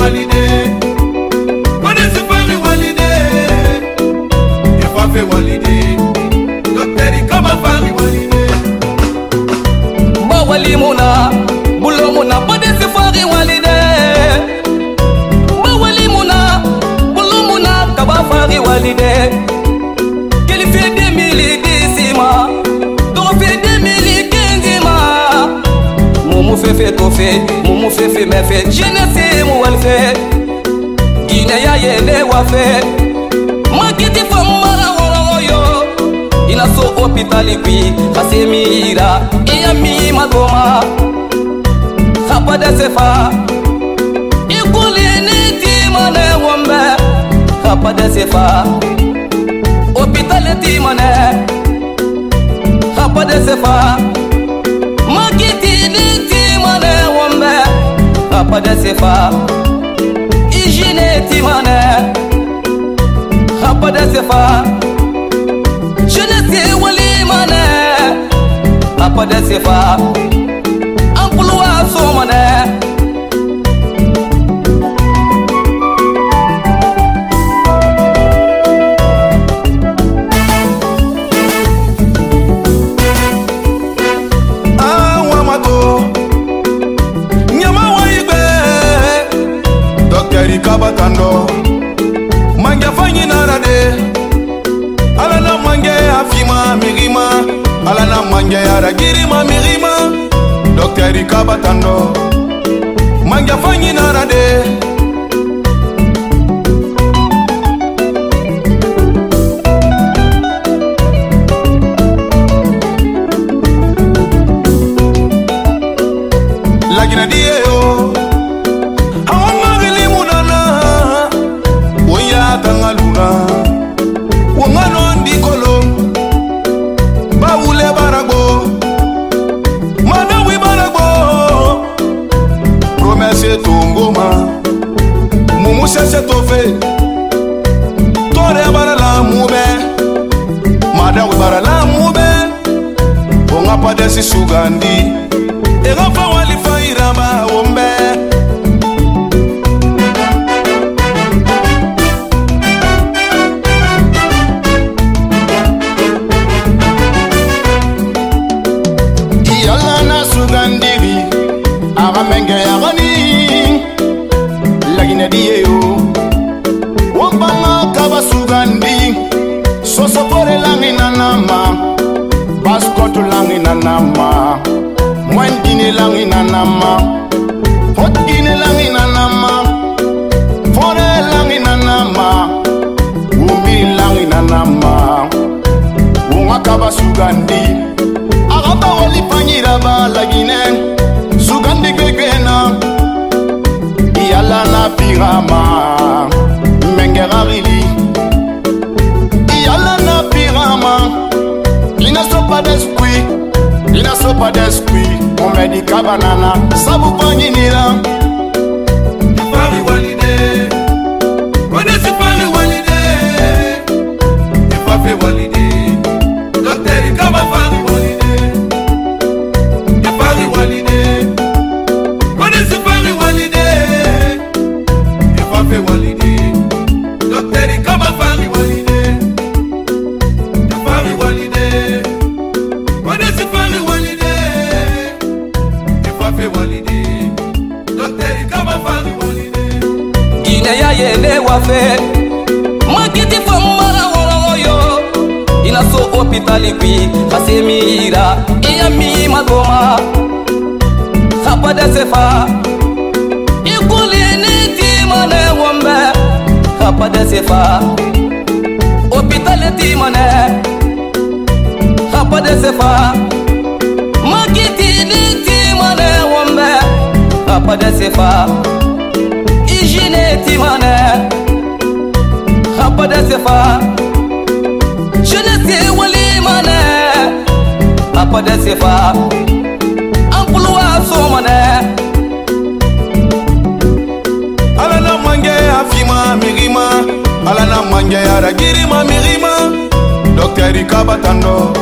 walide Bode sifari walide Ifafe walide Dokteri kama fari walide Ba walimuna bulomuna bode sifari walide Ba walimuna bulomuna kaba fari walide Kili fi 2010 ma Tofi 2015 ma Mumu fefe tofe Mumu fefe mefe Jeunesse mu walfe Guinée ya yele wafe Makiti famara woroyo Ina so hôpitali kwi Kasemira Iya mi magoma Khapa de sefa Ikuli niti mane wombe Khapa de sefa Hôpitali ti mane Khapa de sefa Makiti niti mane wombe Khapa de sefa Hygiene ti mane Khapa de sefa Jeunesse wali mane Khapa de sefa Emploi so mane Kabatando Mange fanyi narade Alana mange afima mirima Alana mange aragirima mirima Dokteri kabatando Mange fanyi narade Lagina die yo Tangaluna Wongano ndikolo Bawule barago Manawi barago Promesse tongoma Mumu sese tofe Tore barala mube Madawi barala mube Onga padesi sugandi Ega fa wali fa irama wombe Menge ya gani Lagina diye yo Wambanga kaba sugandi Soso pore langi nanama Baskotu langi nanama Mwendine langi nanama Hotine langi nanama Fore langi nanama Umbi langi nanama Wunga kaba sugandi Agaba wali panyiraba lagine Sugandi gegena Iyala na pirama Mengerarili Iyala na pirama Ina sopa d'esprit On me dit kabanana Sabu panginira Ifari walide Kone sifari walide Ifafe walide Dokteri kama fari walide Ifari walide Ifafe walide Dokteri kama fari walide Ifari walide Kone sifari walide Ifafe walide Dokteri kama fari walide Guinée ya yele wafe Makiti famara woroyo Ina so hôpitali kwi Kasemira Iya mi magoma Khapa de sefa Ikuli niti mane wombe Khapa de sefa Hôpitali ti mane Khapa de sefa Makiti niti mane wombe Khapa de sefa Hygiene ti mane Khapa de sefa Jeunesse wali mane Khapa de sefa Emploi so mane Alana mange afima mirima Alana mange aragirima mirima Dokteri kabatando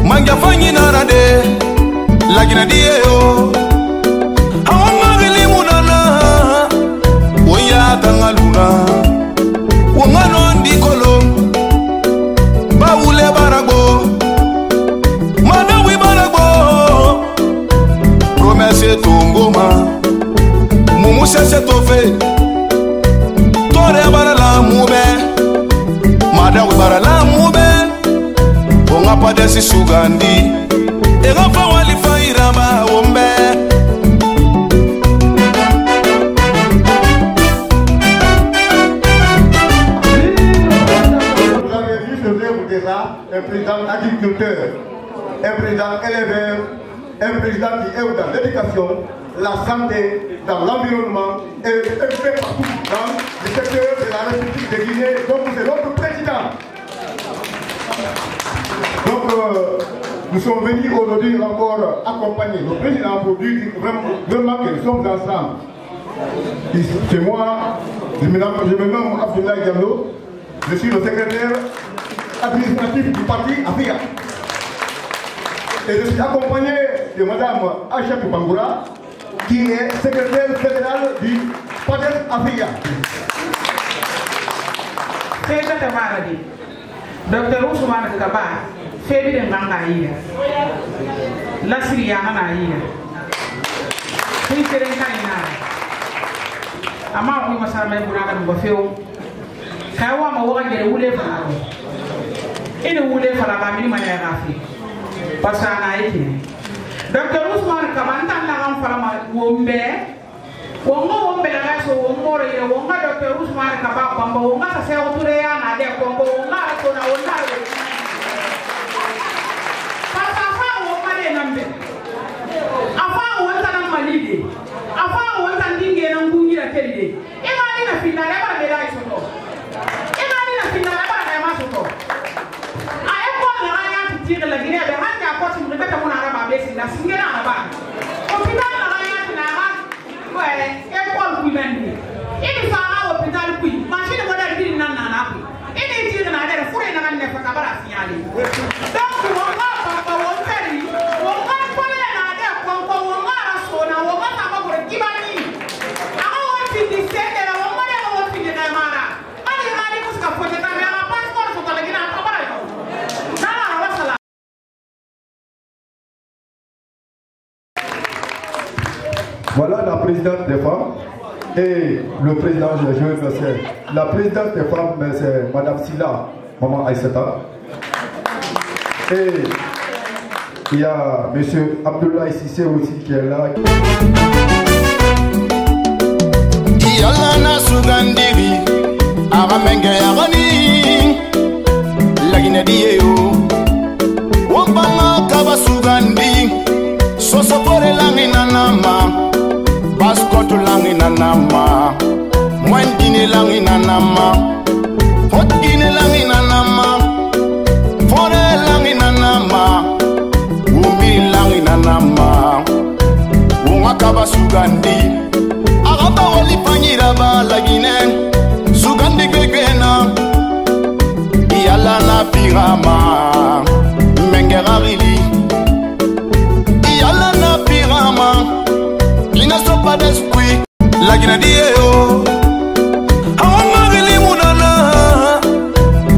Mange fanyi narade Lagina die yo Awangari limunana tofe tore bara la mube mada bara la mube onga padesi sugandi ega fa wali faira ba ombe. Un président agriculteur, un président éleveur, un président qui est dans l'éducation, la santé, dans l'environnement et un peu partout dans le secteur de la République de Guinée. Donc c'est notre président. Donc nous sommes venus aujourd'hui encore accompagner le président pour dire vraiment que nous sommes ensemble. C'est moi, je me nomme Abdoulaye Diallo, je suis le secrétaire administratif du parti Afia. Et je suis accompagné de Mme Aïcha Pangoura, qui est secrétaire fédérale du PADES Afia. C'est le Dr Ousmane Kaba, fait de Mangaïa. La Syriana Naïa. C'est le Kaina. Ama m'a sarmé pour un baféo. Kawa m'a oublié de rouler par là. Et de rouler par la famille manière Afri. Parce que Naïki. Dr Ousmane Kaba, n'a pas fait Wombe. Wombe la race au Wombe, Womba Dr Ousmane Kaba, Bamba, Womba, c'est Autoréana, des Congo, Womba, Womba. Papa, Womba, les Nambe. Avant, Womba, Malide. Avant, Womba, Dingue, Nangungi, la télé. Et Marina Finale, de la Soto. Et Marina Finale, de la Soto. À l'époque, la Raya qui tire la Guinée, de Hanga, quand tu me répètes mon arabe, c'est la Singela là-bas. Au final, la Raya qui n'a pas. Ouais, et quoi le gouvernement? Il faut avoir l'hôpital puis, machine de modèle d'une nana. Il est dit dans la fourrée dans la nef à Kabara signaler. Donc, on va pas on fait, on va coller la nef, on va la sona, on va savoir pour qui va ni. Alors, on finit de la woman, on finit de la mara. Allez, allez, vous scapez de la mère, pas encore sur la Guinée à Kabara. Voilà la présidente des femmes et le président, je vais remercier. La présidente des femmes, c'est Mme Silla, Maman Aïssata. Et il y a M. Abdoulaye Sissé aussi qui est là. Yalana Sugandiri, Aramenge Arani, Lagina Dieo, Wambanga Kaba Sugandi, Sosopore Langinanama. Baskotu langi nanama, mwendine langi nanama, hotine langi nanama, fore langi nanama, umbi langi nanama, umakaba sugandi, agaba wali panyiraba lagine, sugandi kekena, iyala na pirama, mengerarili, iyala na pirama. Il ne sont pas d'esprit. La Guinée Dieu. Awangili munana.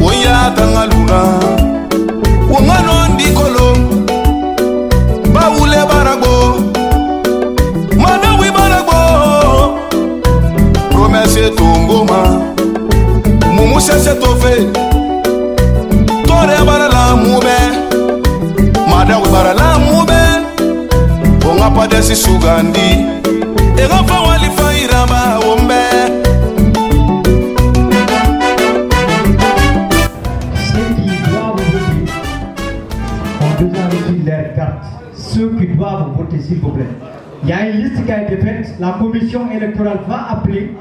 Oya tangaluna. Wangano ndikolo. Baule barago. Manawi barago. Promesse tongoma. Mumuse se tofe. Tore barala mube. Madawi barala mube. Onga padesi sugandi. Ega fa wali faira ba ombe. Ceux qui doivent voter ont déjà reçu leur carte. Ceux qui doivent voter, s'il vous plaît. Il y a une liste qui a été faite. La commission électorale va appeler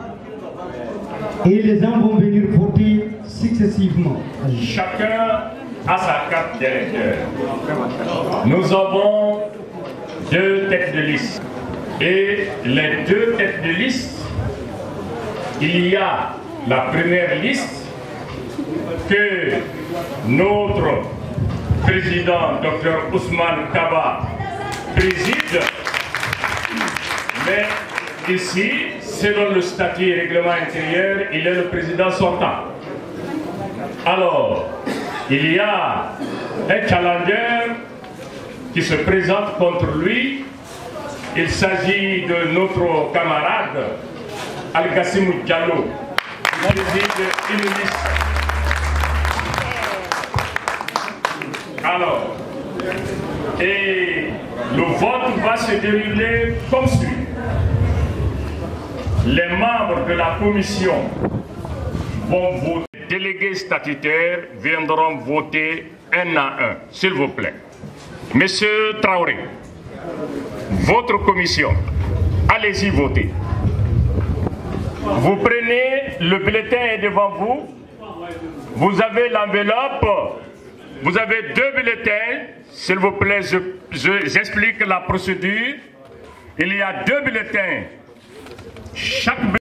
et les gens vont venir voter successivement. Chacun a sa carte d'électeur. Nous avons 2 têtes de liste. Et les 2 têtes de liste, il y a la première liste que notre président, Dr Ousmane Kaba, préside. Mais ici, selon le statut et règlement intérieur, il est le président sortant. Alors, il y a un challenger qui se présente contre lui. Il s'agit de notre camarade Al-Gassimou Diallo, qui préside une liste. Alors, et le vote va se dérouler comme suit. Les membres de la commission vont voter. Les délégués statutaires viendront voter un à un, s'il vous plaît. Monsieur Traoré, votre commission, allez-y voter. Vous prenez, le bulletin est devant vous. Vous avez l'enveloppe. Vous avez 2 bulletins. S'il vous plaît, j'explique la procédure. Il y a 2 bulletins. Chaque bulletin.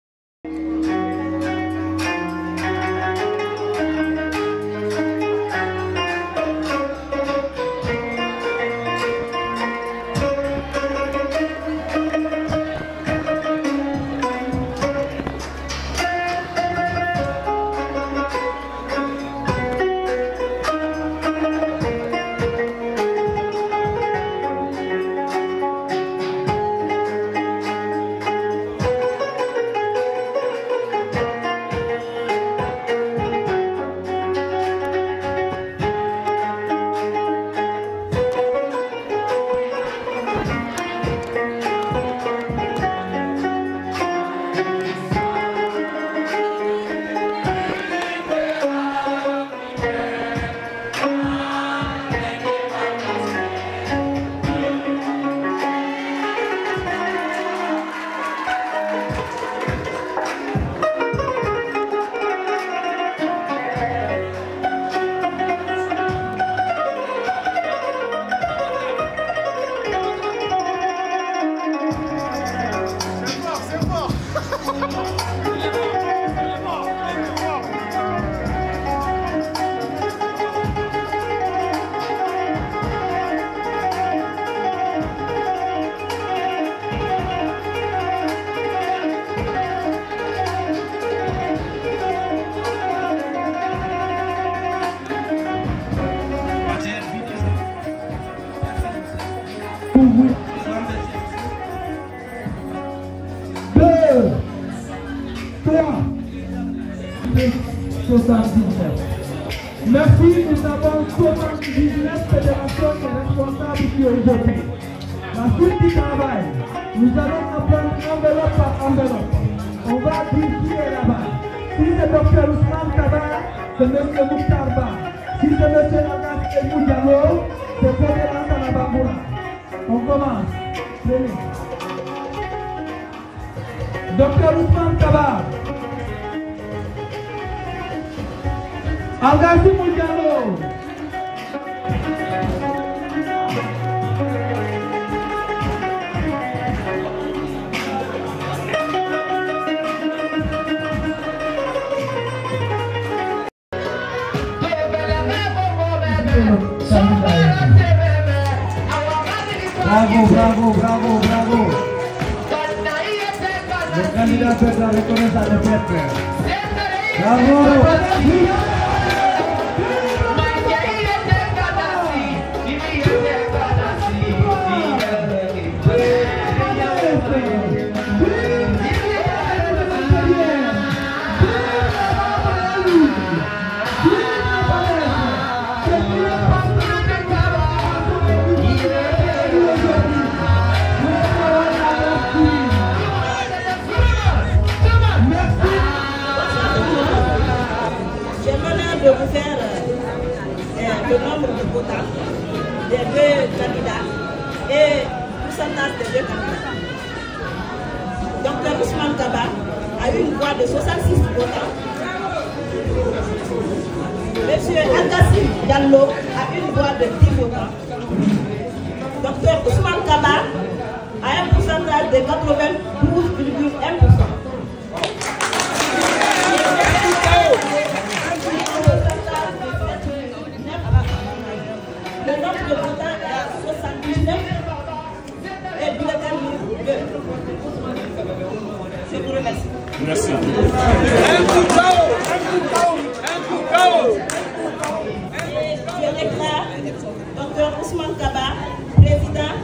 Merci, nous avons 79 fédérations responsables qui ont voté. La suite du travail, nous allons apprendre enveloppe par enveloppe. On va dire qui est là-bas. Si c'est Dr Ousmane Kaba, c'est M. Mouktar Ba. Si c'est M. Al-Gassimou Diallo, c'est Fodé Lansana. On commence. Dr Ousmane Kaba. Al-Gassimou Diallo. Bravo, bravo, bravo, bravo. Le candidat peut la reconnaissance de peuple. Bravo. De vous faire le nombre de votants des 2 candidats et le pourcentage des 2 candidats. Dr Ousmane Kaba a eu une voix de 66 votants. Monsieur Al-Gassimou Diallo a une voix de 10 votants. Dr Ousmane Kaba a un pourcentage de 92,1%. Le nombre de votants est à 79 et bulletin numéro 2. Je vous remercie. Merci. Je déclare Dr Ousmane Kaba, président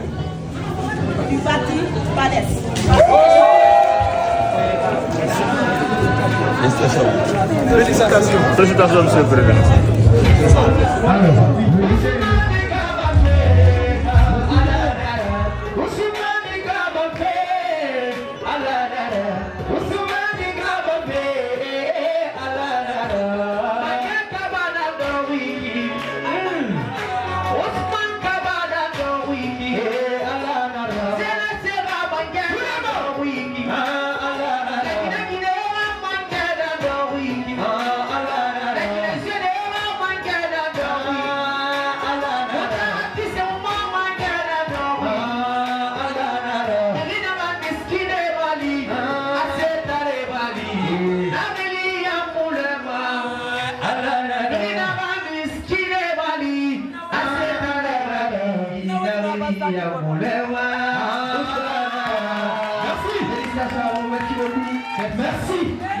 du parti PADES. Félicitations. Félicitations, monsieur le président.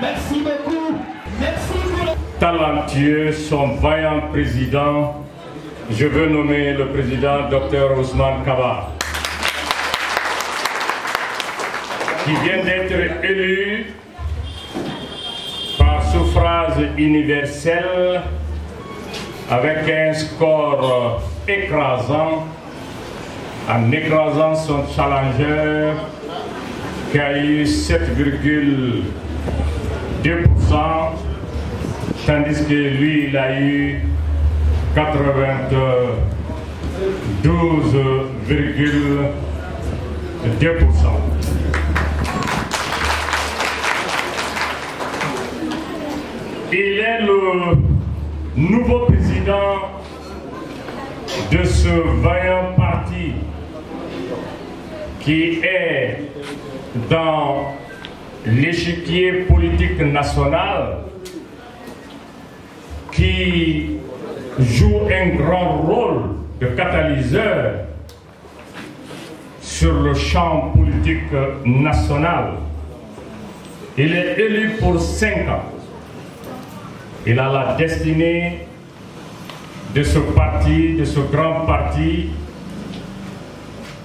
Merci beaucoup. Merci pour... Talentueux, son vaillant président, je veux nommer le président Dr Ousmane Kaba, qui vient d'être élu par suffrage universel avec un score écrasant, en écrasant son challenger qui a eu 7,2%, tandis que lui, il a eu 92,2%. Il est le nouveau président de ce vaillant parti qui est dans l'échiquier politique national, qui joue un grand rôle de catalyseur sur le champ politique national. Il est élu pour 5 ans. Il a la destinée de ce parti, de ce grand parti,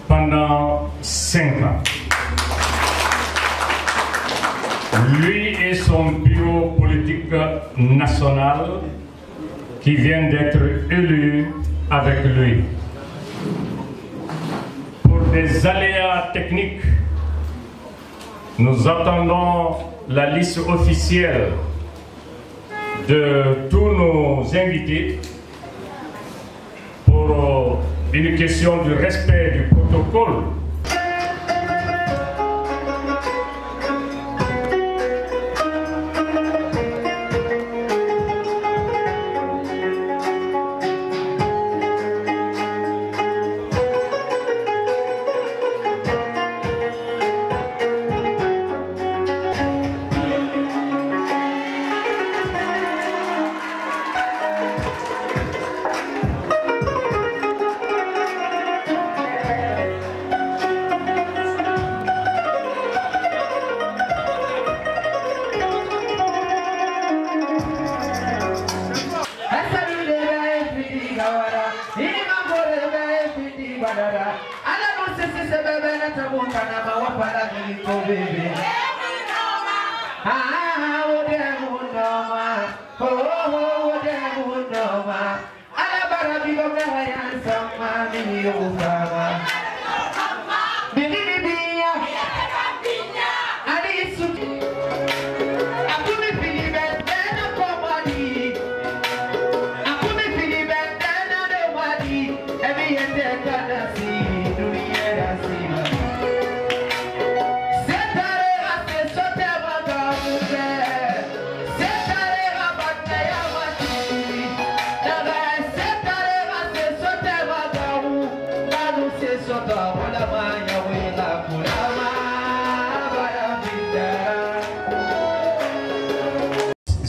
pendant 5 ans. Lui et son bureau politique national qui vient d'être élu avec lui. Pour des aléas techniques, nous attendons la liste officielle de tous nos invités pour une question du respect du protocole.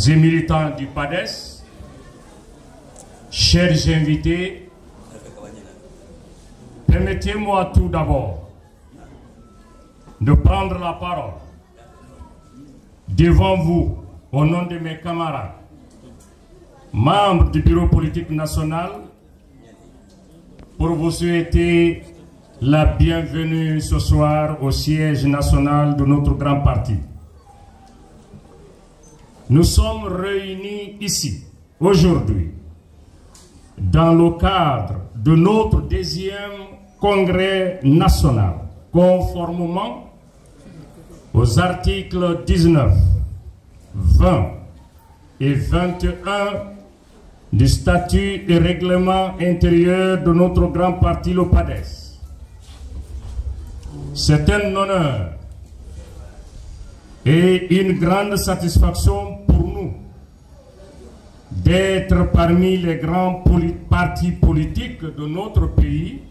Militants du PADES, chers invités, permettez-moi tout d'abord de prendre la parole devant vous au nom de mes camarades, membres du bureau politique national, pour vous souhaiter la bienvenue ce soir au siège national de notre grand parti. Nous sommes réunis ici, aujourd'hui, dans le cadre de notre 2e congrès national, conformément aux articles 19, 20 et 21 du statut et règlement intérieur de notre grand parti, le PADES. C'est un honneur et une grande satisfaction pour nous d'être parmi les grands partis politiques de notre pays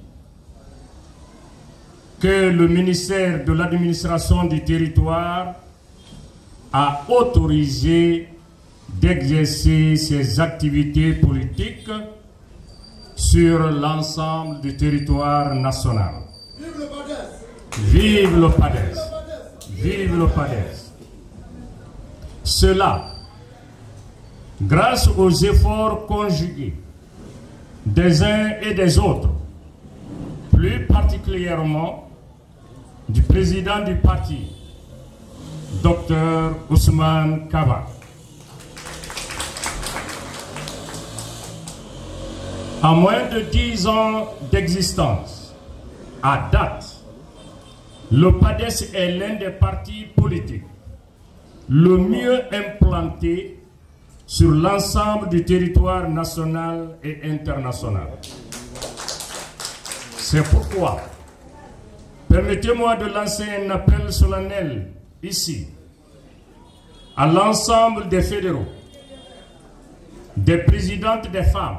que le ministère de l'administration du territoire a autorisé d'exercer ses activités politiques sur l'ensemble du territoire national. Vive le PADES! Vive le PADES! Cela, grâce aux efforts conjugués des uns et des autres, plus particulièrement du président du parti, Dr Ousmane Kaba. À moins de 10 ans d'existence, à date, le PADES est l'un des partis politiques le mieux implanté sur l'ensemble du territoire national et international. C'est pourquoi, permettez-moi de lancer un appel solennel ici à l'ensemble des fédéraux, des présidentes des femmes,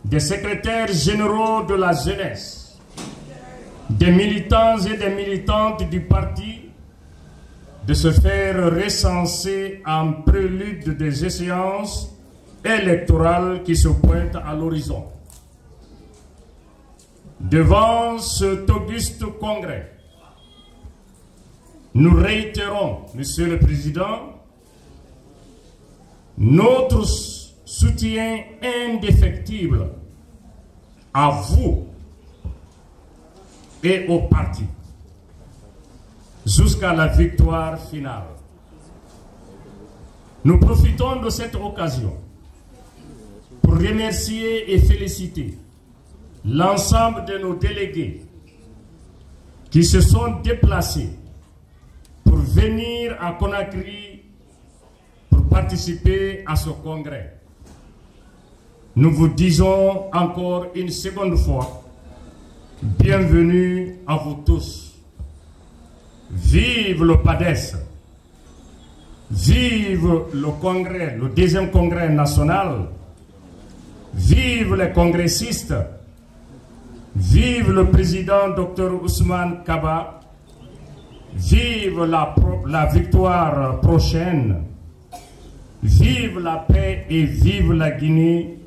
des secrétaires généraux de la jeunesse, des militants et des militantes du parti de se faire recenser en prélude des échéances électorales qui se pointent à l'horizon. Devant cet auguste congrès, nous réitérons, Monsieur le Président, notre soutien indéfectible à vous et au parti jusqu'à la victoire finale. Nous profitons de cette occasion pour remercier et féliciter l'ensemble de nos délégués qui se sont déplacés pour venir à Conakry pour participer à ce congrès. Nous vous disons encore une seconde fois, bienvenue à vous tous. Vive le PADES, vive le congrès, le 2e congrès national, vive les congressistes, vive le président Dr Ousmane Kaba, vive la victoire prochaine, vive la paix et vive la Guinée,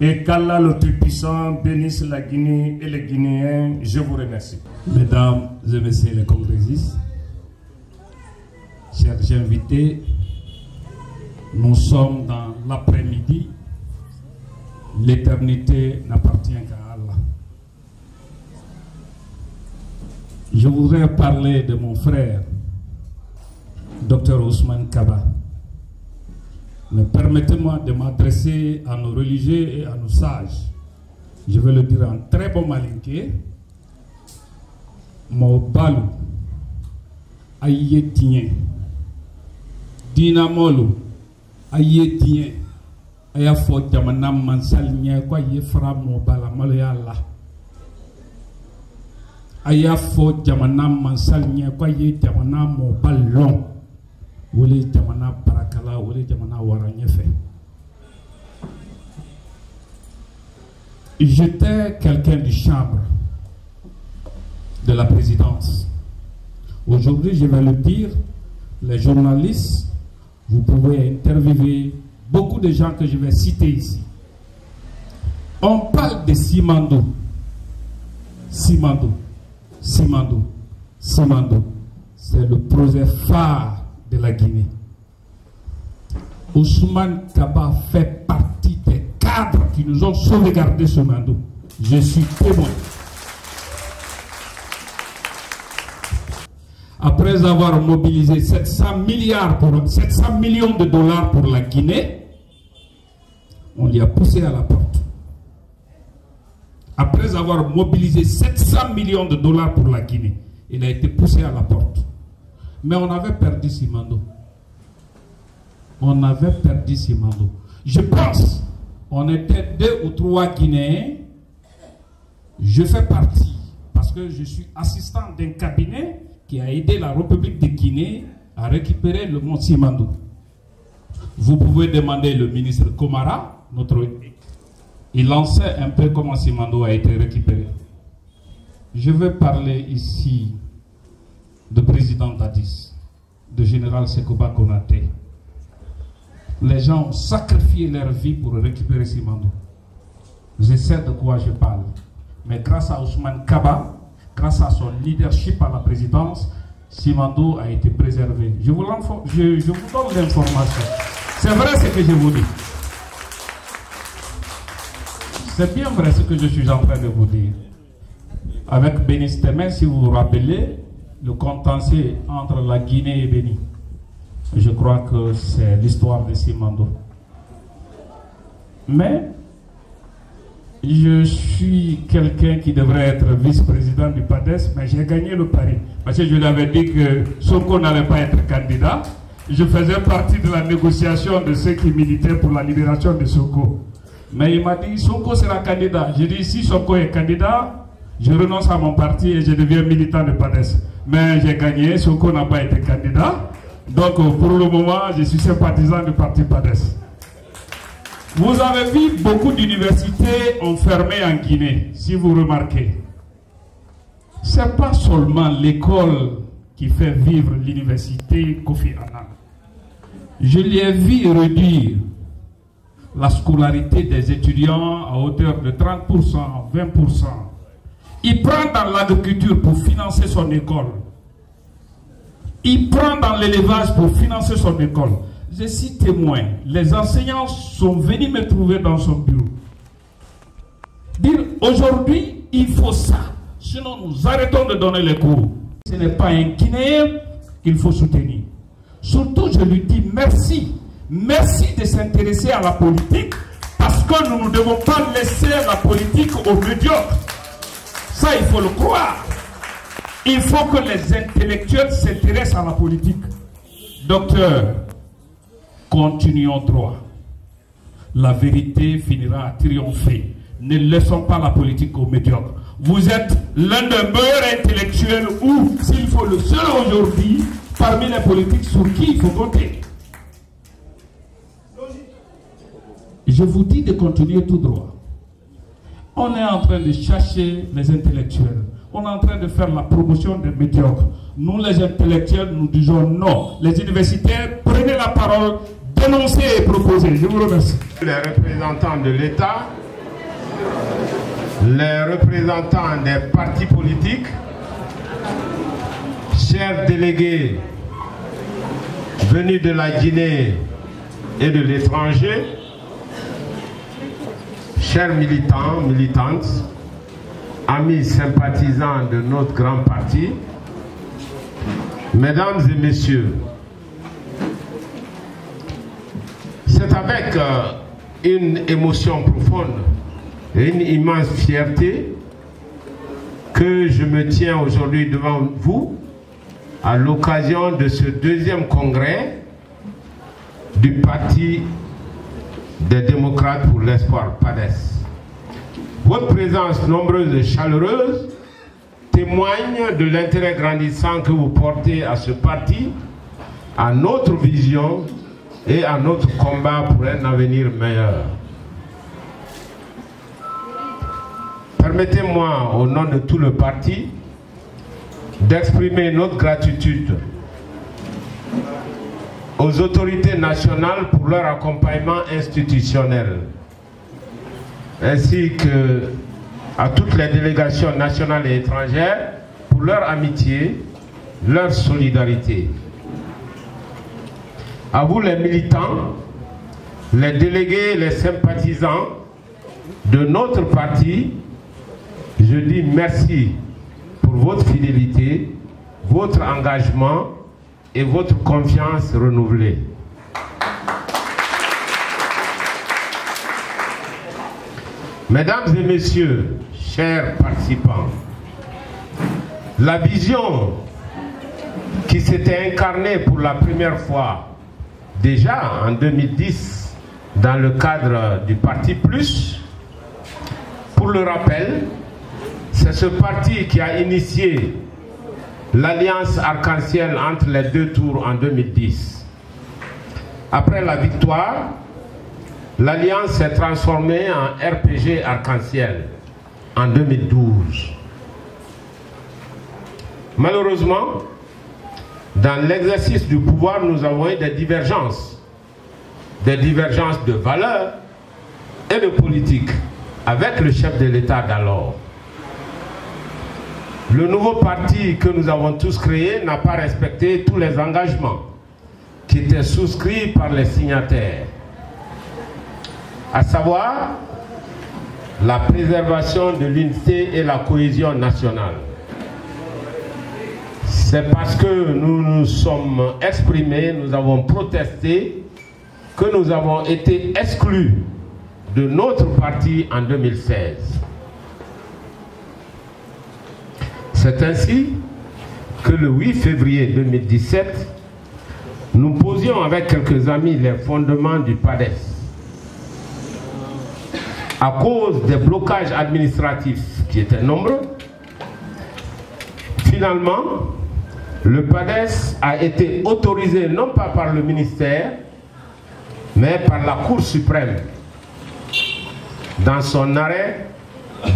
et qu'Allah le Tout-Puissant bénisse la Guinée et les Guinéens. Je vous remercie. Mesdames et messieurs les congressistes, chers invités, nous sommes dans l'après-midi. L'éternité n'appartient qu'à Allah. Je voudrais parler de mon frère, Dr Ousmane Kaba. Mais permettez-moi de m'adresser à nos religieux et à nos sages. Je vais le dire en très bon malinké. Mo balu ayetien dinamolu ayetien aya fo jamana mansal nya ko ye fra mo bala malo yalla aya fo jamana mansal nya ko ye jamana mo ballon wole jamana barakala wole jamana waranye fe. J'étais quelqu'un du chambre de la présidence. Aujourd'hui, je vais le dire, les journalistes, vous pouvez interviewer beaucoup de gens que je vais citer ici. On parle de Simandou. Simandou. Simandou. Simandou. C'est le projet phare de la Guinée. Ousmane Kaba fait partie des cadres qui nous ont sauvegardé ce Mandou. Je suis témoin. après avoir mobilisé 700 millions de dollars pour la Guinée, on l'y a poussé à la porte. Après avoir mobilisé 700 millions de dollars pour la Guinée, il a été poussé à la porte. Mais on avait perdu Simandou. On avait perdu Simandou. Je pense, on était 2 ou 3 Guinéens. Je fais partie, parce que je suis assistant d'un cabinet qui a aidé la République de Guinée à récupérer le mont Simandou. Vous pouvez demander le ministre Komara, il en sait un peu comment Simandou a été récupéré. Je vais parler ici de président Dadis, de général Sekouba Konaté. Les gens ont sacrifié leur vie pour récupérer Simandou. Je sais de quoi je parle. Mais grâce à Ousmane Kaba, grâce à son leadership à la présidence, Simandou a été préservé. Je vous donne l'information. C'est vrai ce que je vous dis. C'est bien vrai ce que je suis en train de vous dire. Avec Béni Stémé, si vous vous rappelez, le contentieux entre la Guinée et Béni. Je crois que c'est l'histoire de Simandou. Mais je suis quelqu'un qui devrait être vice-président du PADES, mais j'ai gagné le pari. Parce que je lui avais dit que Sonko n'allait pas être candidat. Je faisais partie de la négociation de ceux qui militaient pour la libération de Sonko. Mais il m'a dit, Sonko sera candidat. J'ai dit, si Sonko est candidat, je renonce à mon parti et je deviens militant de PADES. Mais j'ai gagné, Sonko n'a pas été candidat. Donc pour le moment, je suis sympathisant du parti PADES. Vous avez vu beaucoup d'universités enfermées en Guinée, si vous remarquez. Ce n'est pas seulement l'école qui fait vivre l'université Kofi Annan. Je l'ai vu réduire la scolarité des étudiants à hauteur de 30%, 20%. Il prend dans l'agriculture pour financer son école. Il prend dans l'élevage pour financer son école. Je suis témoin. Les enseignants sont venus me trouver dans son bureau. Dire aujourd'hui, il faut ça. Sinon, nous arrêtons de donner les cours. Ce n'est pas un Guinéen qu'il faut soutenir. Surtout, je lui dis merci. Merci de s'intéresser à la politique parce que nous ne devons pas laisser la politique aux médiocres. Ça, il faut le croire. Il faut que les intellectuels s'intéressent à la politique. Docteur, continuons droit. La vérité finira à triompher. Ne laissons pas la politique aux médiocres. Vous êtes l'un des meilleurs intellectuels ou, s'il faut le seul aujourd'hui, parmi les politiques sur qui il faut compter. Je vous dis de continuer tout droit. On est en train de chercher les intellectuels. On est en train de faire la promotion des médiocres. Nous, les intellectuels, nous disons non. Les universitaires, prenez la parole, dénoncez et proposez. Je vous remercie. Les représentants de l'État, les représentants des partis politiques, chers délégués venus de la Guinée et de l'étranger, chers militants, militantes, amis sympathisants de notre grand parti, mesdames et messieurs, c'est avec une émotion profonde et une immense fierté que je me tiens aujourd'hui devant vous à l'occasion de ce deuxième congrès du Parti des démocrates pour l'espoir, PADES. Votre présence nombreuse et chaleureuse témoigne de l'intérêt grandissant que vous portez à ce parti, à notre vision et à notre combat pour un avenir meilleur. Permettez-moi, au nom de tout le parti, d'exprimer notre gratitude aux autorités nationales pour leur accompagnement institutionnel, ainsi qu'à toutes les délégations nationales et étrangères pour leur amitié, leur solidarité. À vous les militants, les délégués, les sympathisants de notre parti, je dis merci pour votre fidélité votre engagement et votre confiance renouvelée. Mesdames et messieurs, chers participants, la vision qui s'était incarnée pour la première fois déjà en 2010 dans le cadre du Parti Plus, pour le rappel, c'est ce parti qui a initié l'alliance arc-en-ciel entre les deux tours en 2010. Après la victoire, l'alliance s'est transformée en RPG arc-en-ciel en 2012. Malheureusement, dans l'exercice du pouvoir, nous avons eu des divergences de valeurs et de politique avec le chef de l'État d'alors. Le nouveau parti que nous avons tous créé n'a pas respecté tous les engagements qui étaient souscrits par les signataires, à savoir la préservation de l'unité et la cohésion nationale. C'est parce que nous nous sommes exprimés, nous avons protesté, que nous avons été exclus de notre parti en 2016. C'est ainsi que le 8 février 2017, nous posions avec quelques amis les fondements du PADES. À cause des blocages administratifs qui étaient nombreux, finalement, le PADES a été autorisé non pas par le ministère, mais par la Cour suprême, dans son arrêt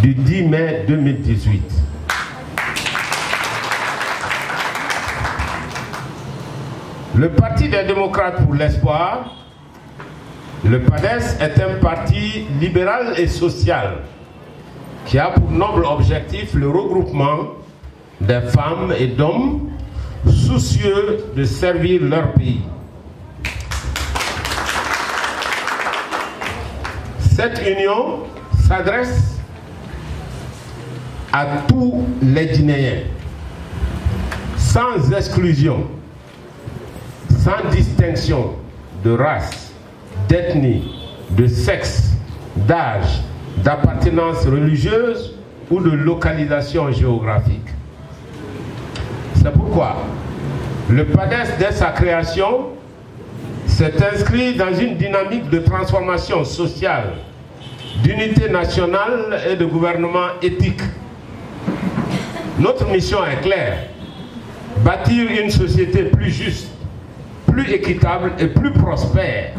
du 10 mai 2018. Le Parti des démocrates pour l'espoir, le PADES, est un parti libéral et social qui a pour noble objectif le regroupement des femmes et d'hommes soucieux de servir leur pays. Cette union s'adresse à tous les Guinéens, sans exclusion, sans distinction de race, d'ethnie, de sexe, d'âge, d'appartenance religieuse ou de localisation géographique. C'est pourquoi le PADES, dès sa création, s'est inscrit dans une dynamique de transformation sociale, d'unité nationale et de gouvernement éthique. Notre mission est claire: bâtir une société plus juste, plus équitable et plus prospère,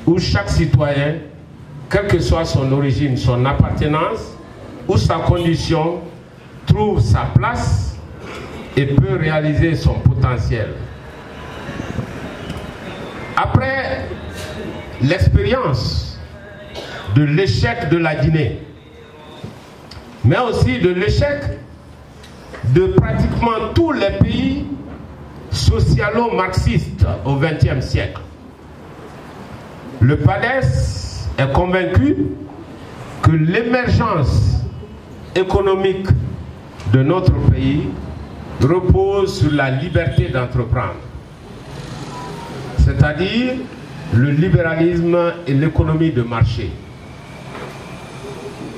où chaque citoyen, quelle que soit son origine, son appartenance ou sa condition, trouve sa place et peut réaliser son potentiel. Après l'expérience de l'échec de la Guinée, mais aussi de l'échec de pratiquement tous les pays socialo-marxistes au XXe siècle, le PADES est convaincu que l'émergence économique de notre pays repose sur la liberté d'entreprendre, c'est-à-dire le libéralisme et l'économie de marché.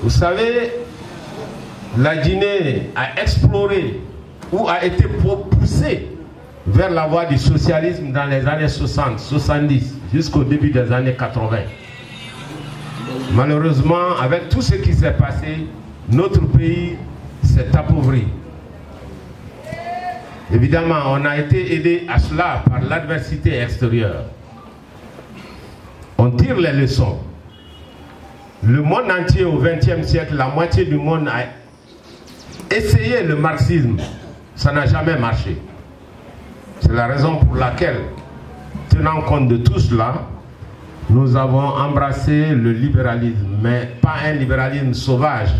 Vous savez, la Guinée a exploré ou a été poussée vers la voie du socialisme dans les années 60, 70, jusqu'au début des années 80. Malheureusement, avec tout ce qui s'est passé, notre pays s'est appauvri. Évidemment, on a été aidé à cela par l'adversité extérieure. On tire les leçons. Le monde entier au XXe siècle, la moitié du monde a essayé le marxisme. Ça n'a jamais marché. C'est la raison pour laquelle, tenant compte de tout cela, nous avons embrassé le libéralisme, mais pas un libéralisme sauvage,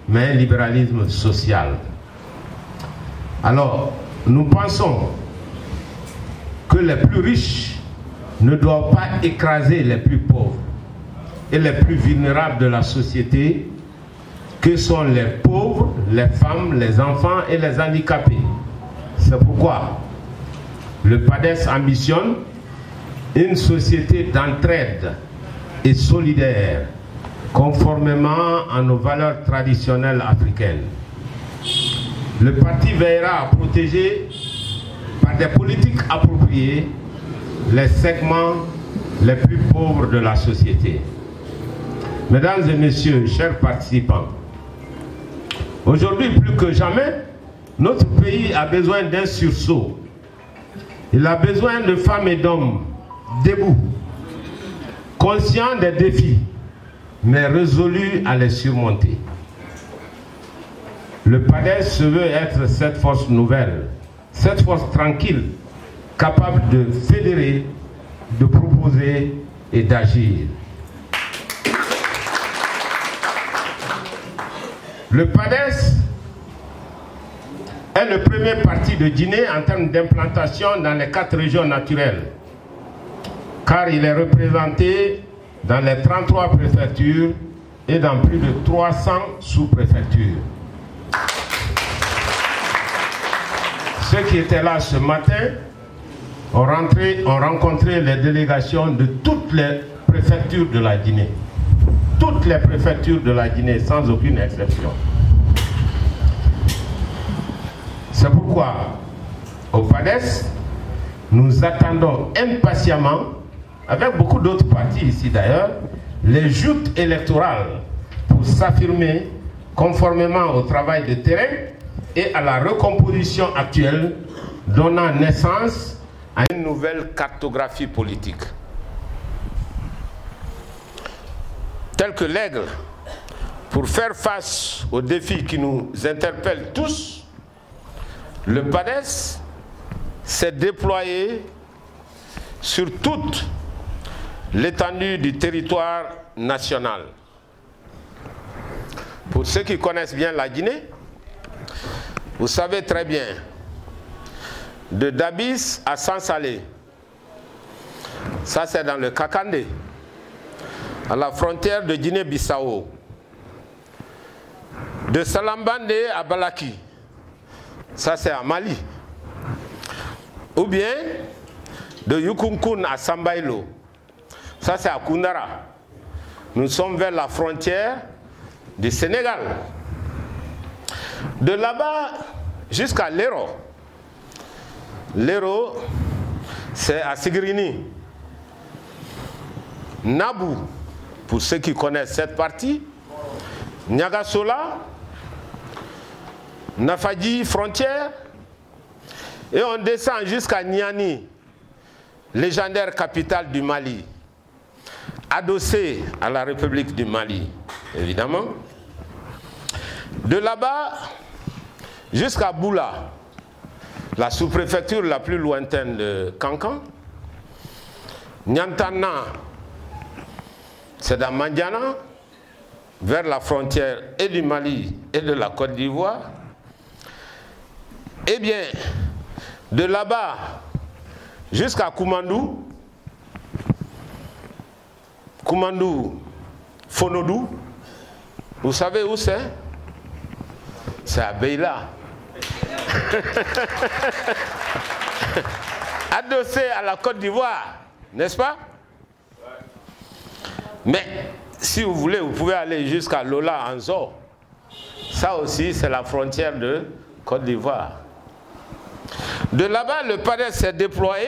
mais un libéralisme social. Alors, nous pensons que les plus riches ne doivent pas écraser les plus pauvres et les plus vulnérables de la société, que sont les pauvres, les femmes, les enfants et les handicapés. C'est pourquoi le PADES ambitionne une société d'entraide et solidaire, conformément à nos valeurs traditionnelles africaines. Le parti veillera à protéger par des politiques appropriées les segments les plus pauvres de la société. Mesdames et messieurs, chers participants, aujourd'hui plus que jamais, notre pays a besoin d'un sursaut. Il a besoin de femmes et d'hommes debout, conscients des défis, mais résolus à les surmonter. Le PADES se veut être cette force nouvelle, cette force tranquille, capable de fédérer, de proposer et d'agir. Le PADES est le premier parti de Guinée en termes d'implantation dans les 4 régions naturelles, car il est représenté dans les 33 préfectures et dans plus de 300 sous-préfectures. Ceux qui étaient là ce matin ont rencontré les délégations de toutes les préfectures de la Guinée. Toutes les préfectures de la Guinée, sans aucune exception. C'est pourquoi, au PADES, nous attendons impatiemment, avec beaucoup d'autres partis ici d'ailleurs, les joutes électorales pour s'affirmer conformément au travail de terrain et à la recomposition actuelle, donnant naissance à une nouvelle cartographie politique. Tel que l'aigle, pour faire face aux défis qui nous interpellent tous, le PADES s'est déployé sur toute l'étendue du territoire national. Pour ceux qui connaissent bien la Guinée, vous savez très bien, de Dabis à Sansalé, ça c'est dans le Kakandé, à la frontière de Guinée-Bissau, de Salambande à Balaki, ça c'est à Mali, ou bien de Yukunkun à Sambailo, ça c'est à Koundara. Nous sommes vers la frontière du Sénégal. De là-bas jusqu'à Lero. Lero, c'est à Sigrini. Nabou, pour ceux qui connaissent cette partie. Niagasola, Nafadji, frontière. Et on descend jusqu'à Niani, légendaire capitale du Mali, adossée à la République du Mali, évidemment. De là-bas jusqu'à Boula, la sous-préfecture la plus lointaine de Kankan. Nyantana, c'est dans Mandiana, vers la frontière et du Mali et de la Côte d'Ivoire. Eh bien, de là-bas jusqu'à Koumandou, Fonodou, vous savez où c'est? C'est à Beila. Adossé à la Côte d'Ivoire, n'est-ce pas? Mais si vous voulez, vous pouvez aller jusqu'à Lola Anzo. Ça aussi, c'est la frontière de Côte d'Ivoire. De là-bas, le PADES s'est déployé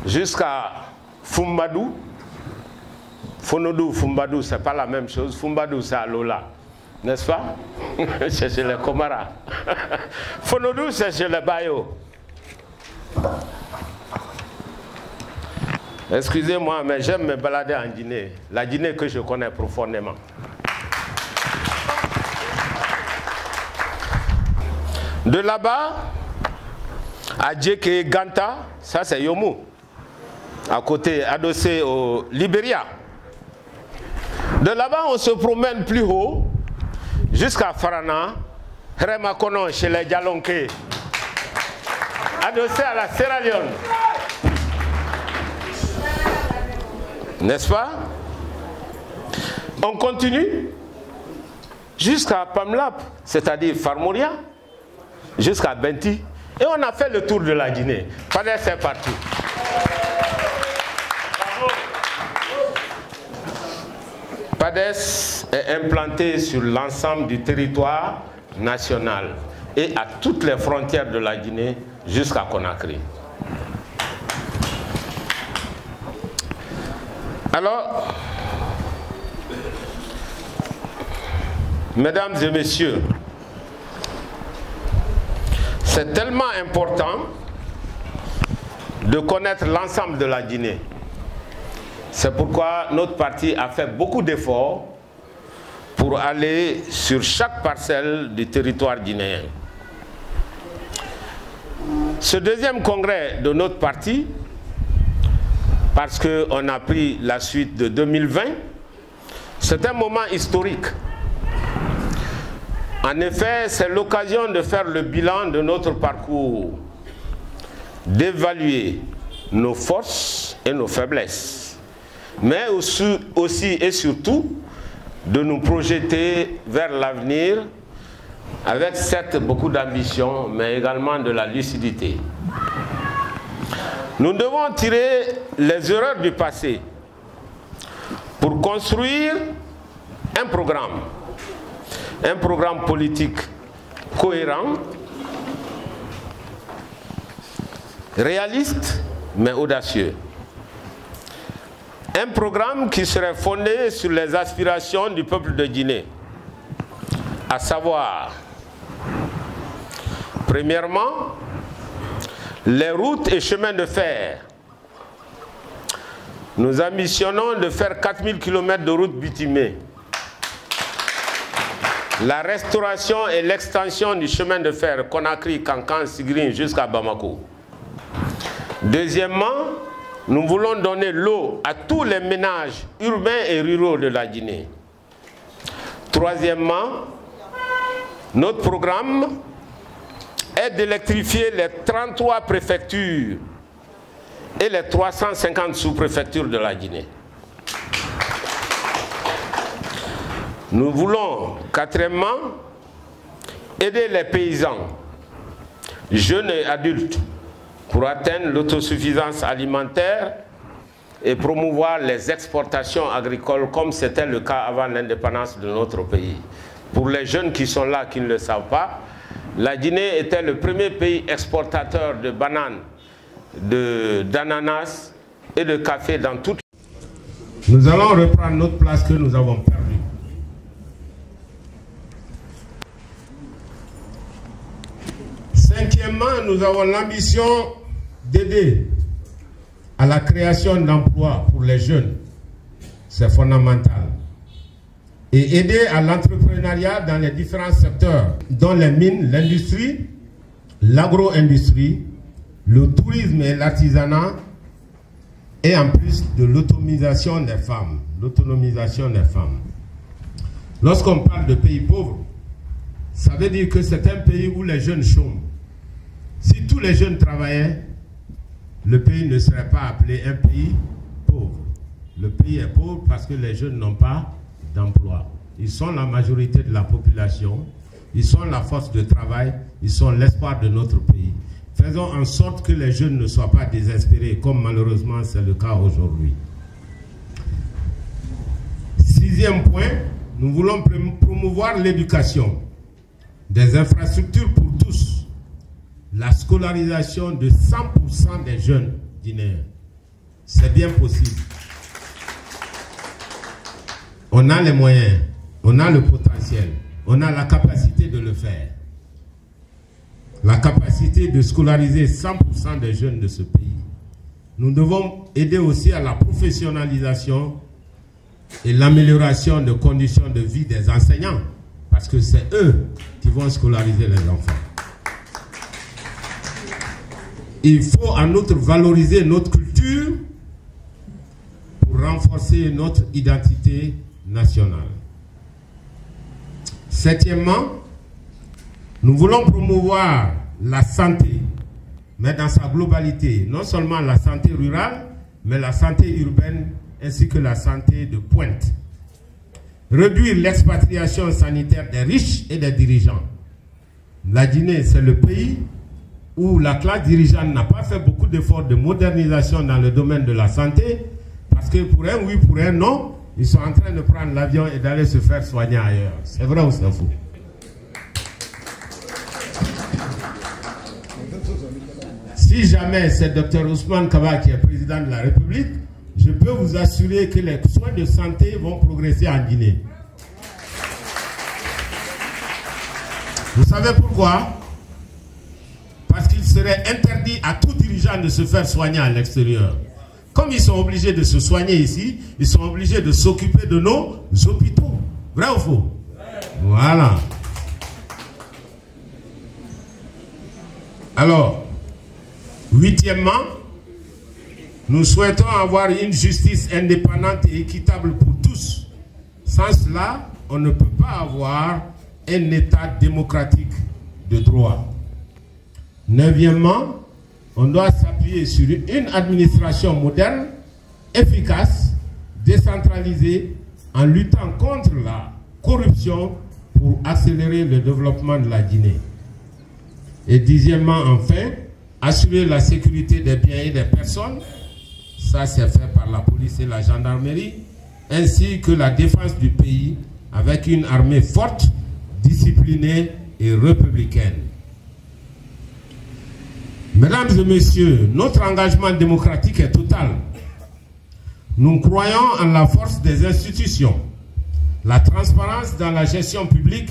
jusqu'à Fumbadou. Fonodou, Fumbadou, c'est pas la même chose. Fumbadou, c'est à Lola. N'est-ce pas? C'est chez les Komara. Fonodou, c'est chez les Bayo. Excusez-moi, mais j'aime me balader en Guinée. La Guinée que je connais profondément. De là-bas, à Djeke Ganta, ça c'est Yomu, à côté, adossé au Libéria. De là-bas, on se promène plus haut, jusqu'à Farana, Remakono, chez les Djalonké, adossé à la Sierra Leone. N'est-ce pas? On continue jusqu'à Pamlap, c'est-à-dire Farmouria, jusqu'à Benti. Et on a fait le tour de la Guinée. PADES est parti. PADES est implanté sur l'ensemble du territoire national et à toutes les frontières de la Guinée jusqu'à Conakry. Alors, mesdames et messieurs, c'est tellement important de connaître l'ensemble de la Guinée. C'est pourquoi notre parti a fait beaucoup d'efforts pour aller sur chaque parcelle du territoire guinéen. Ce deuxième congrès de notre parti, parce qu'on a pris la suite de 2020, c'est un moment historique. En effet, c'est l'occasion de faire le bilan de notre parcours, d'évaluer nos forces et nos faiblesses, mais aussi et surtout de nous projeter vers l'avenir avec certes beaucoup d'ambition, mais également de la lucidité. Nous devons tirer les erreurs du passé pour construire un programme politique cohérent, réaliste mais audacieux. Un programme qui serait fondé sur les aspirations du peuple de Guinée, à savoir, premièrement, les routes et chemins de fer. Nous ambitionnons de faire 4000 km de routes bitumées. La restauration et l'extension du chemin de fer Conakry, Kankan, Sigrin jusqu'à Bamako. Deuxièmement, nous voulons donner l'eau à tous les ménages urbains et ruraux de la Guinée. Troisièmement, notre programme est d'électrifier les 33 préfectures et les 350 sous-préfectures de la Guinée. Nous voulons, quatrièmement, aider les paysans, jeunes et adultes, pour atteindre l'autosuffisance alimentaire et promouvoir les exportations agricoles comme c'était le cas avant l'indépendance de notre pays. Pour les jeunes qui sont là, qui ne le savent pas, la Guinée était le premier pays exportateur de bananes, d'ananas et de café dans toute... Nous allons reprendre notre place que nous avons perdue. Cinquièmement, nous avons l'ambition d'aider à la création d'emplois pour les jeunes. C'est fondamental. Et aider à l'entrepreneuriat dans les différents secteurs, dont les mines, l'industrie, l'agro-industrie, le tourisme et l'artisanat, et en plus de l'autonomisation des femmes. L'autonomisation des femmes. Lorsqu'on parle de pays pauvres, ça veut dire que c'est un pays où les jeunes chôment. Si tous les jeunes travaillaient, le pays ne serait pas appelé un pays pauvre. Le pays est pauvre parce que les jeunes n'ont pas d'emploi. Ils sont la majorité de la population, ils sont la force de travail, ils sont l'espoir de notre pays. Faisons en sorte que les jeunes ne soient pas désespérés, comme malheureusement c'est le cas aujourd'hui. Sixième point, nous voulons promouvoir l'éducation, des infrastructures pour tous, la scolarisation de 100% des jeunes guinéens. C'est bien possible. On a les moyens, on a le potentiel, on a la capacité de le faire. La capacité de scolariser 100% des jeunes de ce pays. Nous devons aider aussi à la professionnalisation et l'amélioration des conditions de vie des enseignants, parce que c'est eux qui vont scolariser les enfants. Il faut en outre valoriser notre culture pour renforcer notre identité nationale. Septièmement, nous voulons promouvoir la santé, mais dans sa globalité, non seulement la santé rurale, mais la santé urbaine ainsi que la santé de pointe. Réduire l'expatriation sanitaire des riches et des dirigeants. La Guinée, c'est le pays où la classe dirigeante n'a pas fait beaucoup d'efforts de modernisation dans le domaine de la santé, parce que pour un oui, pour un non, ils sont en train de prendre l'avion et d'aller se faire soigner ailleurs. C'est vrai ou c'est faux? Si jamais c'est Dr Ousmane Kaba qui est président de la République, je peux vous assurer que les soins de santé vont progresser en Guinée. Vous savez pourquoi? Parce qu'il serait interdit à tout dirigeant de se faire soigner à l'extérieur. Comme ils sont obligés de se soigner ici, ils sont obligés de s'occuper de nos hôpitaux. Vrai ou faux? Voilà. Alors, huitièmement, nous souhaitons avoir une justice indépendante et équitable pour tous. Sans cela, on ne peut pas avoir un État démocratique de droit. Neuvièmement, on doit s'appuyer sur une administration moderne, efficace, décentralisée, en luttant contre la corruption pour accélérer le développement de la Guinée. Et dixièmement, enfin, assurer la sécurité des biens et des personnes, ça c'est fait par la police et la gendarmerie, ainsi que la défense du pays avec une armée forte, disciplinée et républicaine. Mesdames et messieurs, notre engagement démocratique est total. Nous croyons en la force des institutions, la transparence dans la gestion publique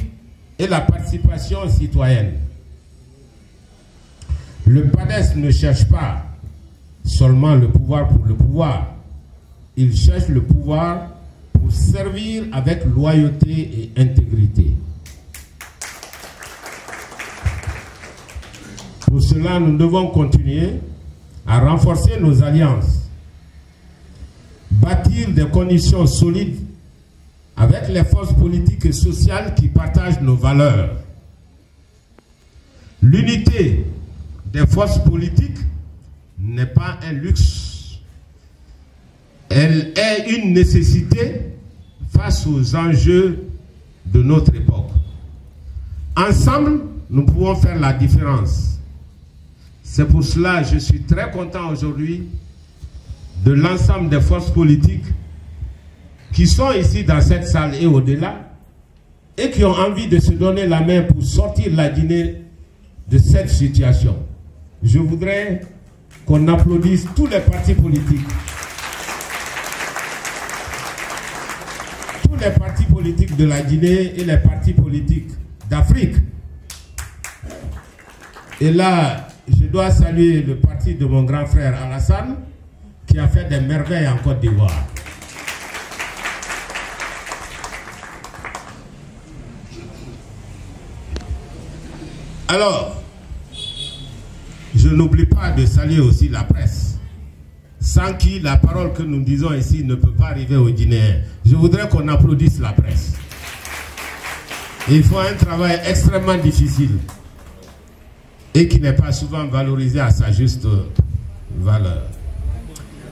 et la participation citoyenne. Le PADES ne cherche pas seulement le pouvoir pour le pouvoir. Il cherche le pouvoir pour servir avec loyauté et intégrité. Pour cela, nous devons continuer à renforcer nos alliances, bâtir des conditions solides avec les forces politiques et sociales qui partagent nos valeurs. L'unité des forces politiques n'est pas un luxe. Elle est une nécessité face aux enjeux de notre époque. Ensemble, nous pouvons faire la différence. C'est pour cela que je suis très content aujourd'hui de l'ensemble des forces politiques qui sont ici dans cette salle et au-delà et qui ont envie de se donner la main pour sortir la Guinée de cette situation. Je voudrais qu'on applaudisse tous les partis politiques. Tous les partis politiques de la Guinée et les partis politiques d'Afrique. Et là, je dois saluer le parti de mon grand frère Alassane, qui a fait des merveilles en Côte d'Ivoire. Alors, je n'oublie pas de saluer aussi la presse, sans qui la parole que nous disons ici ne peut pas arriver aux Guinéens. Je voudrais qu'on applaudisse la presse. Il faut un travail extrêmement difficile et qui n'est pas souvent valorisé à sa juste valeur.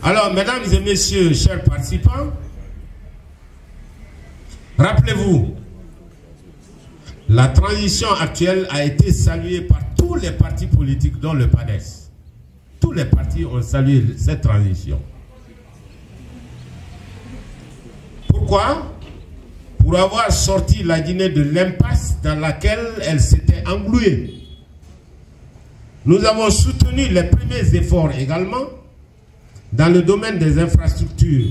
Alors, mesdames et messieurs, chers participants, rappelez-vous, la transition actuelle a été saluée par tous les partis politiques, dont le PADES. Tous les partis ont salué cette transition. Pourquoi? Pour avoir sorti la Guinée de l'impasse dans laquelle elle s'était engluée. Nous avons soutenu les premiers efforts également dans le domaine des infrastructures,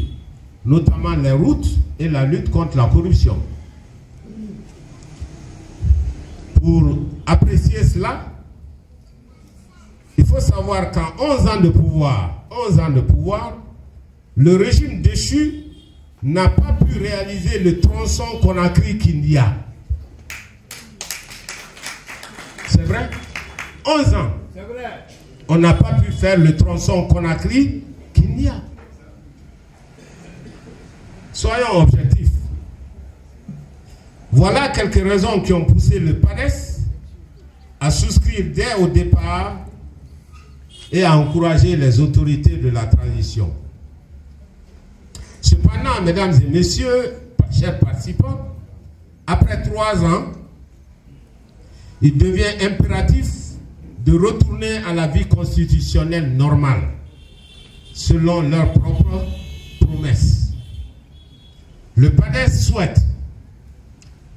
notamment les routes et la lutte contre la corruption. Pour apprécier cela, il faut savoir qu'en 11 ans de pouvoir, le régime déchu n'a pas pu réaliser le tronçon Conakry-Kindia. C'est vrai? 11 ans. On n'a pas pu faire le tronçon Conakry-Kindia. Soyons objectifs. Voilà quelques raisons qui ont poussé le PADES à souscrire dès au départ et à encourager les autorités de la transition. Cependant, mesdames et messieurs, chers participants, après 3 ans, il devient impératif de retourner à la vie constitutionnelle normale, selon leurs propres promesses. Le PADES souhaite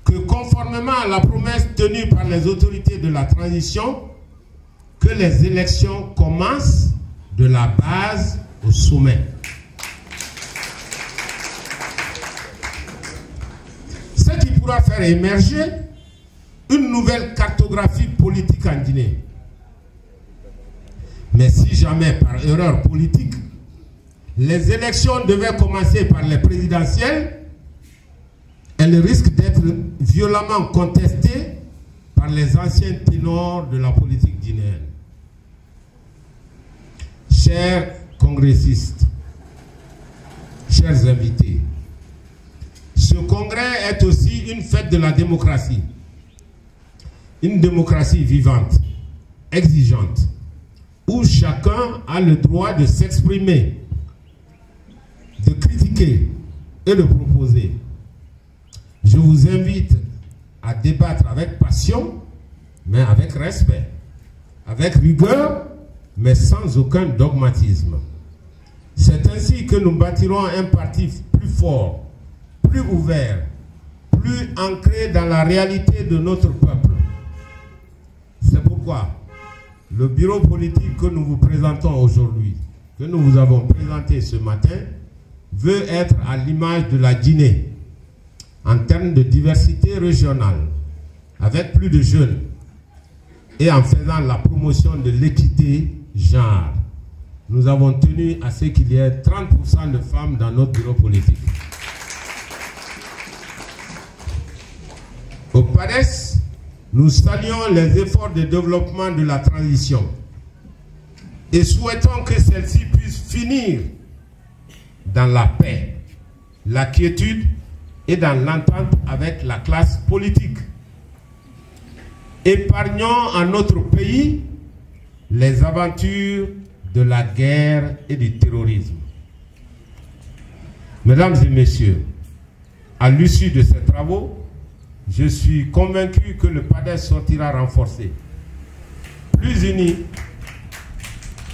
que, conformément à la promesse tenue par les autorités de la transition, que les élections commencent de la base au sommet. Ce qui pourra faire émerger une nouvelle cartographie politique en Guinée. Mais si jamais, par erreur politique, les élections devaient commencer par les présidentielles, elles risquent d'être violemment contestées par les anciens ténors de la politique guinéenne. Chers congressistes, chers invités, ce congrès est aussi une fête de la démocratie. Une démocratie vivante, exigeante, où chacun a le droit de s'exprimer, de critiquer et de proposer. Je vous invite à débattre avec passion, mais avec respect, avec rigueur, mais sans aucun dogmatisme. C'est ainsi que nous bâtirons un parti plus fort, plus ouvert, plus ancré dans la réalité de notre peuple. C'est pourquoi le bureau politique que nous vous présentons aujourd'hui, que nous vous avons présenté ce matin, veut être à l'image de la Guinée en termes de diversité régionale, avec plus de jeunes et en faisant la promotion de l'équité genre. Nous avons tenu à ce qu'il y ait 30% de femmes dans notre bureau politique. Au PADES, nous saluons les efforts de développement de la transition et souhaitons que celle-ci puisse finir dans la paix, la quiétude et dans l'entente avec la classe politique. Épargnons à notre pays les aventures de la guerre et du terrorisme. Mesdames et messieurs, à l'issue de ces travaux, je suis convaincu que le PADES sortira renforcé, plus uni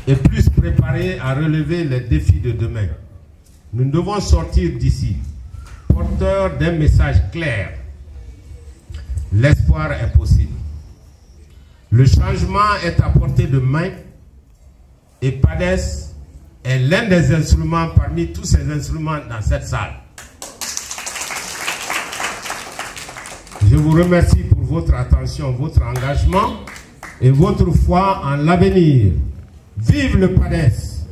et plus préparé à relever les défis de demain. Nous devons sortir d'ici porteurs d'un message clair. L'espoir est possible. Le changement est à portée de main et PADES est l'un des instruments parmi tous ces instruments dans cette salle. Je vous remercie pour votre attention, votre engagement et votre foi en l'avenir. Vive le PADES!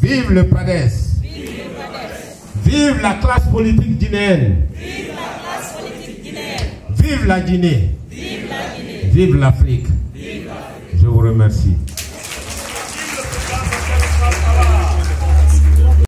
Vive le PADES! Vive la classe politique guinéenne! Vive la Guinée! Vive l'Afrique! Je vous remercie.